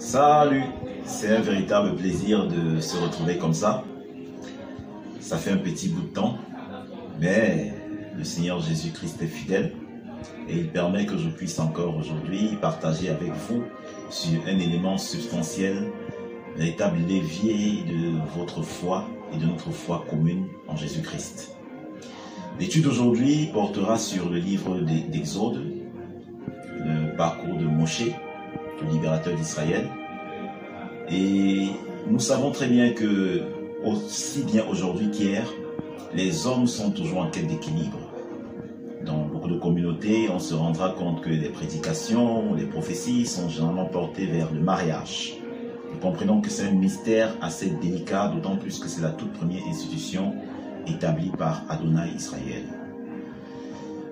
Salut, c'est un véritable plaisir de se retrouver comme ça. Ça fait un petit bout de temps, mais le Seigneur Jésus-Christ est fidèle et il permet que je puisse encore aujourd'hui partager avec vous sur un élément substantiel, véritable levier de votre foi et de notre foi commune en Jésus-Christ. L'étude aujourd'hui portera sur le livre d'Exode, le parcours de Moshe, le libérateur d'Israël. Et nous savons très bien que, aussi bien aujourd'hui qu'hier, les hommes sont toujours en quête d'équilibre. Dans beaucoup de communautés, on se rendra compte que les prédications, les prophéties sont généralement portées vers le mariage. Nous comprenons que c'est un mystère assez délicat, d'autant plus que c'est la toute première institution établie par Adonai Israël.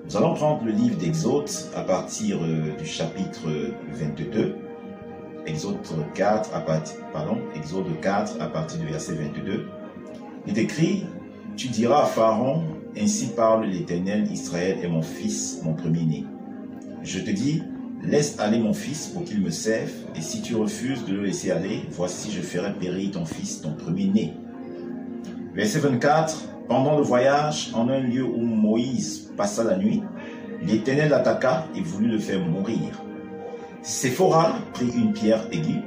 Nous allons prendre le livre d'Exode à partir du chapitre 22, Exode 4 à partir du verset 22. Il est écrit: tu diras à Pharaon, ainsi parle l'Éternel, Israël est mon fils, mon premier-né. Je te dis, laisse aller mon fils pour qu'il me serve, et si tu refuses de le laisser aller, voici je ferai périr ton fils, ton premier-né. Verset 24. Pendant le voyage, en un lieu où Moïse passa la nuit, l'Éternel l'attaqua et voulut le faire mourir. Séphora prit une pierre aiguë,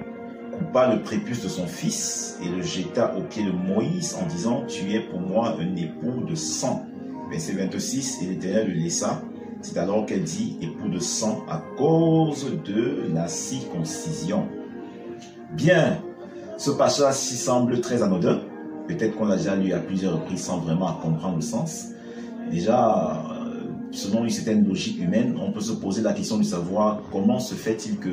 coupa le prépuce de son fils et le jeta aux pieds de Moïse en disant: tu es pour moi un époux de sang. Verset 26, et l'Éternel le laissa. C'est alors qu'elle dit époux de sang à cause de la circoncision. Bien, ce passage-ci semble très anodin. Peut-être qu'on l'a déjà lu à plusieurs reprises sans vraiment comprendre le sens. Déjà, selon une certaine logique humaine, on peut se poser la question de savoir comment se fait-il que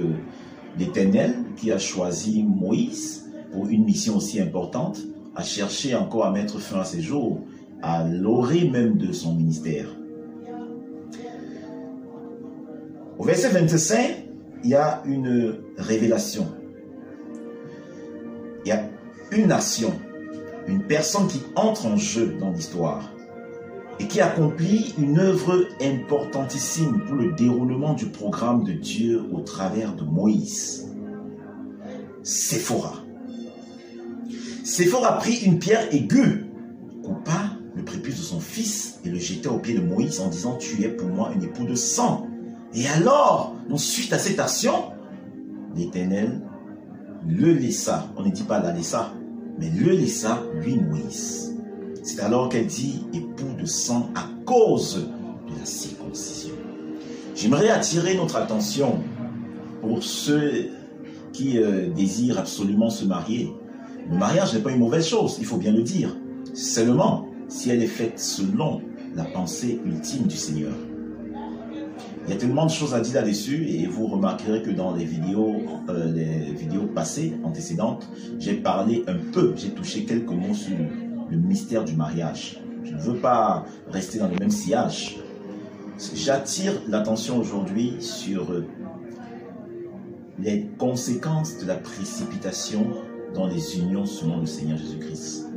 l'Éternel, qui a choisi Moïse pour une mission aussi importante, a cherché encore à mettre fin à ses jours, à l'orée même de son ministère. Au verset 25, il y a une révélation. Il y a une action, une personne qui entre en jeu dans l'histoire et qui accomplit une œuvre importantissime pour le déroulement du programme de Dieu au travers de Moïse. Séphora. Séphora prit une pierre aiguë, coupa le prépuce de son fils et le jeta aux pieds de Moïse en disant: tu es pour moi un époux de sang. Et alors, suite à cette action, l'Éternel le laissa, on ne dit pas la laissa, mais le laissa, lui, Moïse. C'est alors qu'elle dit époux de sang à cause de la circoncision. J'aimerais attirer notre attention pour ceux qui désirent absolument se marier. Le mariage n'est pas une mauvaise chose, il faut bien le dire. Seulement, si elle est faite selon la pensée ultime du Seigneur. Il y a tellement de choses à dire là-dessus et vous remarquerez que dans les vidéos passées, antécédentes, j'ai parlé un peu, j'ai touché quelques mots sur le mystère du mariage. Je ne veux pas rester dans le même sillage. J'attire l'attention aujourd'hui sur les conséquences de la précipitation dans les unions selon le Seigneur Jésus-Christ.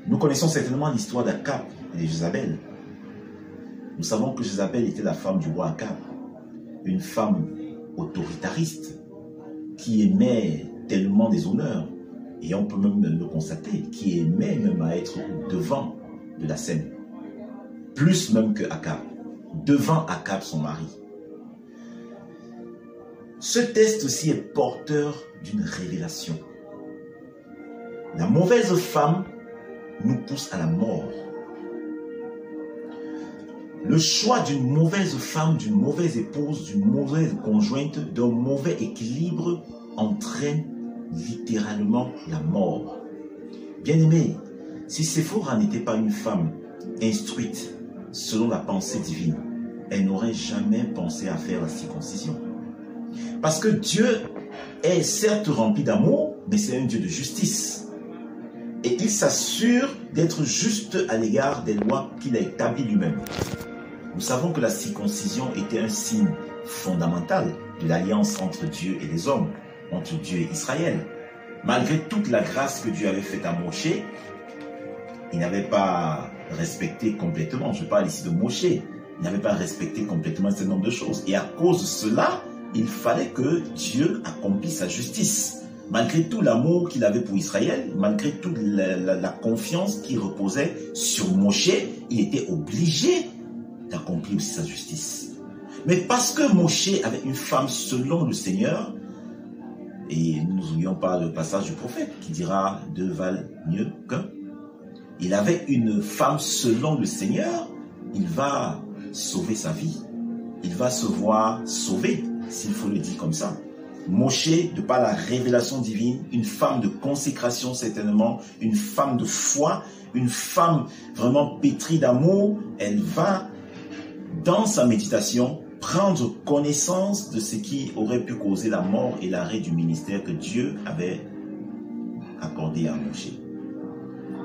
Nous connaissons certainement l'histoire d'Akab et de Jézabel. Nous savons que Jézabel était la femme du roi Akab, une femme autoritariste qui aimait tellement des honneurs, et on peut même le constater, qui aimait même à être devant de la scène, plus même que Akab, devant Akab son mari. Ce texte aussi est porteur d'une révélation. La mauvaise femme nous pousse à la mort. Le choix d'une mauvaise femme, d'une mauvaise épouse, d'une mauvaise conjointe, d'un mauvais équilibre entraîne littéralement la mort. Bien-aimé, si Séphora n'était pas une femme instruite selon la pensée divine, elle n'aurait jamais pensé à faire la circoncision. Parce que Dieu est certes rempli d'amour, mais c'est un Dieu de justice. Et il s'assure d'être juste à l'égard des lois qu'il a établies lui-même. Nous savons que la circoncision était un signe fondamental de l'alliance entre Dieu et les hommes, entre Dieu et Israël. Malgré toute la grâce que Dieu avait faite à Moshe, il n'avait pas respecté complètement, je parle ici de Moshe, il n'avait pas respecté complètement un certain nombre de choses. Et à cause de cela, il fallait que Dieu accomplisse sa justice. Malgré tout l'amour qu'il avait pour Israël, malgré toute la confiance qui reposait sur Moshe, il était obligé d'accomplir aussi sa justice. Mais parce que Moshe avait une femme selon le Seigneur, et nous n'oublions pas le passage du prophète qui dira « deux valent mieux qu'un ». Il avait une femme selon le Seigneur, il va sauver sa vie. Il va se voir sauvé, s'il faut le dire comme ça. Moshe, de par la révélation divine, une femme de consécration certainement, une femme de foi, une femme vraiment pétrie d'amour, elle va, dans sa méditation, prendre connaissance de ce qui aurait pu causer la mort et l'arrêt du ministère que Dieu avait accordé à Moshe.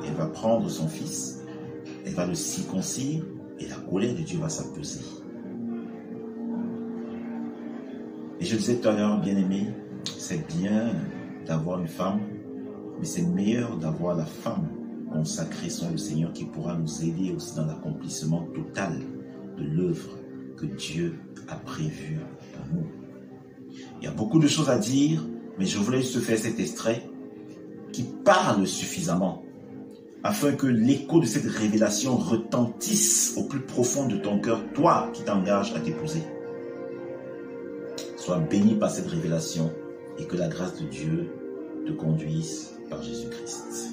Elle va prendre son fils, elle va le circoncire et la colère de Dieu va s'apaiser. Et je disais tout à l'heure, bien-aimé, c'est bien d'avoir une femme, mais c'est meilleur d'avoir la femme consacrée sur le Seigneur qui pourra nous aider aussi dans l'accomplissement total de l'œuvre que Dieu a prévue pour nous. Il y a beaucoup de choses à dire, mais je voulais juste faire cet extrait qui parle suffisamment afin que l'écho de cette révélation retentisse au plus profond de ton cœur, toi qui t'engages à t'épouser. Sois béni par cette révélation et que la grâce de Dieu te conduise par Jésus-Christ.